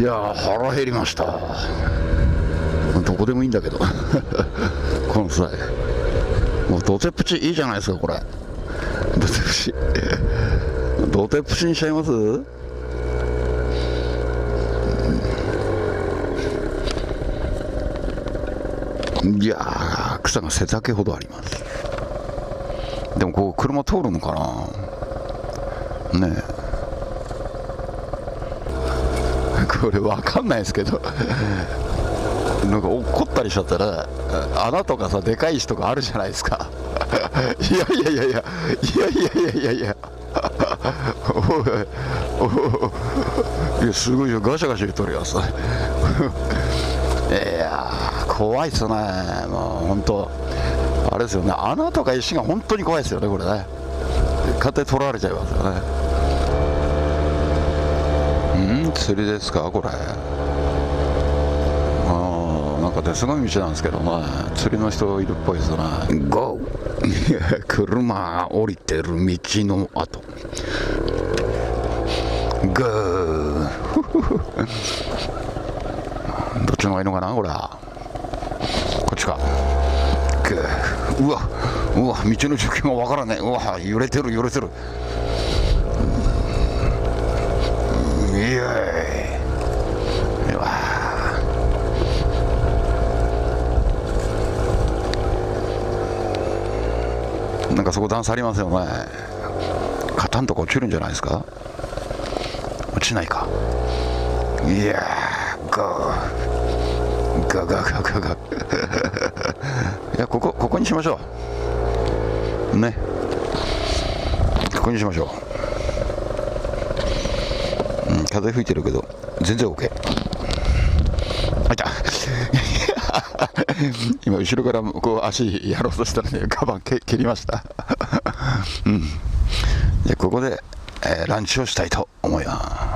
やー、腹減りました。どこでもいいんだけどこの際もうドテプチいいじゃないですか。これドテプチドテプチにしちゃいます。いやー、草が背丈ほどあります。でもここ車通るのかなねえこれ分かんないですけどなんか落っこったりしちゃったら穴とかさ、でかい石とかあるじゃないですかいやいやいやいやいやいやいやいやいや、すごいよ、ガシャガシャ言っとるやついやー、怖いっすね。もう本当あれですよね、穴とか石が本当に怖いですよね、これね。勝手に取られちゃいますよね。釣りですか、これ。なんか手すごい道なんですけどね、釣りの人いるっぽいですね。ゴー車降りてる道の後ゴーどっちの方がいいのかな、これは。こっちか。うわうわ、道の状況がわからない。うわ、揺れてる揺れてる。イエーイ。うわ、なんかそこ段差ありますよね。カタンとか落ちるんじゃないですか。落ちないか。いやー、ガガガガガいや、ここにしましょうね。ここにしましょう。風吹いてるけど全然 OK。 あいた今後ろからこう足やろうとしたらね、カバン蹴りましたじゃあここで、ランチをしたいと思います。